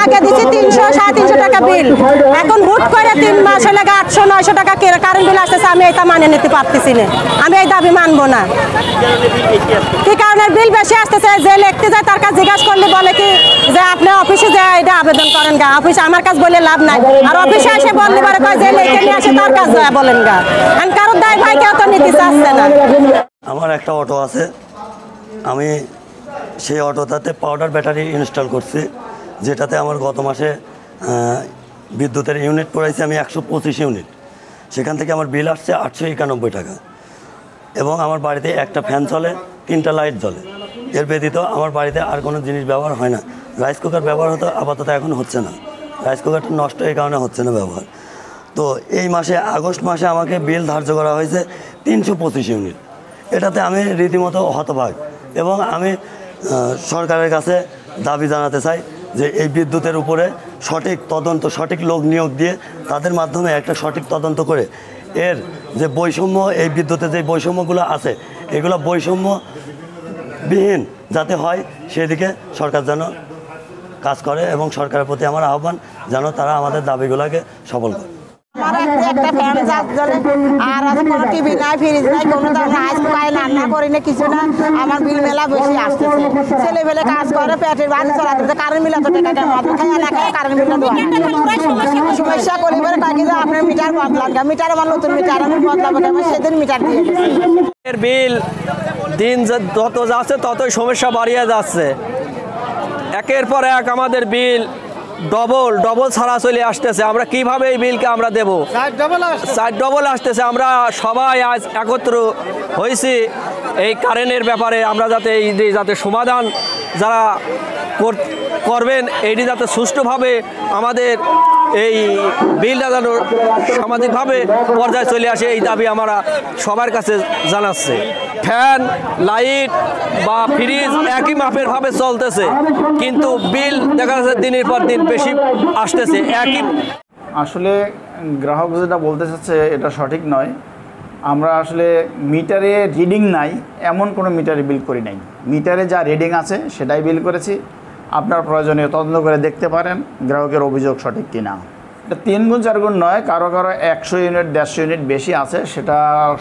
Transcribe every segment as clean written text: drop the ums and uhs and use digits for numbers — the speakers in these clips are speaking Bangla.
টাকা দিচ্ছি 300-350 টাকা বিল। এখন হুট করে 3 মাস হলে 800-900 টাকা কারেন্ট বিল আসতেছে। আমি এটা মানে নিতে পারতেছি না, আমি এই দাবি মানবো না। কি কারণে বিল বেশি আসতেছে? যে লিখতে যায় তার কাছে জিজ্ঞাসা করলে বলে কি যে আপনি অফিসে যে এটা আবেদন করেন গা, অফিসে আমার কাছে বলে লাভ নাই। আর অফিসে এসে বললে পরে কয় যে লিখে নিয়ে আসে তার কাছে বলেন গা। আর কারোর দায় ভাই কেউ তো নিতে চাচ্ছে না। আমার একটা অটো আছে, আমি সেই অটোটাতে পাউডার ব্যাটারি ইনস্টল করছি, যেটাতে আমার গত মাসে বিদ্যুতের ইউনিট পড়াইছি আমি 125 ইউনিট। সেখান থেকে আমার বিল আসছে 891 টাকা। এবং আমার বাড়িতে একটা ফ্যান চলে, 3টা লাইট জ্বলে। এর ব্যতীত আমার বাড়িতে আর কোনো জিনিস ব্যবহার হয় না। রাইস কুকার ব্যবহার হতো, আপাতত এখন হচ্ছে না। রাইস কুকারটা নষ্ট, এই কারণে হচ্ছে না ব্যবহার। তো এই মাসে আগস্ট মাসে আমাকে বিল ধার্য করা হয়েছে 325 ইউনিট। এটাতে আমি রীতিমতো হতবাক। এবং আমি সরকারের কাছে দাবি জানাতে চাই যে এই বিদ্যুতের উপরে সঠিক তদন্ত, সঠিক লোক নিয়োগ দিয়ে তাদের মাধ্যমে একটা সঠিক তদন্ত করে এর যে বৈষম্য, এই বিদ্যুতের যে বৈষম্যগুলো আছে এগুলো বৈষম্যবিহীন যাতে হয় সেদিকে সরকার যেন কাজ করে। এবং সরকারের প্রতি আমার আহ্বান যেন তারা আমাদের দাবিগুলোকে সফল করে। একটা ফ্যান জ্বলে আর কোনো টিভি নাই, ফ্রিজ নাই, কোনো রাইস কুকারে রান্না করি না, কিছু না। আমার বিল মেলা বেশি আসতেছে। ছেলে পেলে কাজ করে, পেটের বাড়ি চলাতে কারেন্ট বিল এত টাকা মদ খাই না, খাই কারেন্ট বিলটা সমস্যা করি বলে কয়েক যে আপনার মিটার বদলান, মিটার আমার নতুন মিটার আমি বদলাবো, আমি সেদিন মিটার দিয়ে দিচ্ছি। এর বিল দিন যত যাচ্ছে ততই সমস্যা বাড়িয়ে যাচ্ছে। একের পর এক আমাদের বিল ডবল ছাড়া চলে আসতেছে। আমরা কিভাবে এই বিলকে আমরা দেব? 4 ডবল আসতেছে। আমরা সবাই আজ একত্র হয়েছি এই কারেন্টের ব্যাপারে। আমরা যাতে যাতে সমাধান যারা করবেন, এইটি যাতে সুষ্ঠুভাবে আমাদের এই বিলটা যেন সামাজিকভাবে পর্যায়ে চলে আসে, এই দাবি আমরা সবার কাছে জানাচ্ছে। ফ্যান, লাইট বা ফ্রিজ একই মাপের ভাবে চলতেছে, কিন্তু বিল দেখা যাচ্ছে দিনের পর দিন বেশি আসতেছে। একই আসলে গ্রাহক যেটা বলতে চাচ্ছে এটা সঠিক নয়। আমরা আসলে মিটারে রিডিং নাই এমন কোনো মিটারে বিল করি নাই। মিটারে যা রিডিং আছে সেটাই বিল করেছি। আপনার প্রয়োজনীয় তদন্ত করে দেখতে পারেন গ্রাহকের অভিযোগ সঠিক কিনা। এটা 3 গুণ 4 গুণ নয়, কারো 100 ইউনিট 150 ইউনিট বেশি আছে, সেটা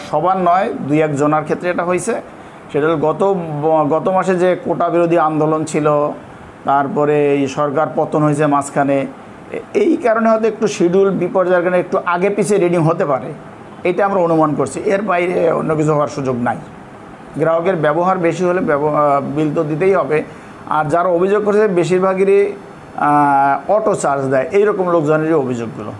সবার নয়, 2-1 জনের ক্ষেত্রে এটা হয়েছে। সেটা গত মাসে যে কোটা বিরোধী আন্দোলন ছিল, তারপরে এই সরকার পতন হয়েছে মাঝখানে, এই কারণে হয়তো একটু শিডিউল বিপর্যয়ের কারণে একটু আগে পিছিয়ে রিডিং হতে পারে, এটা আমরা অনুমান করছি। এর বাইরে অন্য কিছু হওয়ার সুযোগ নাই। গ্রাহকের ব্যবহার বেশি হলে বিল তো দিতেই হবে। আর যারা অভিযোগ করছে বেশিরভাগেরই অটো চার্জ দেয়, এইরকম লোকজনেরই অভিযোগগুলো।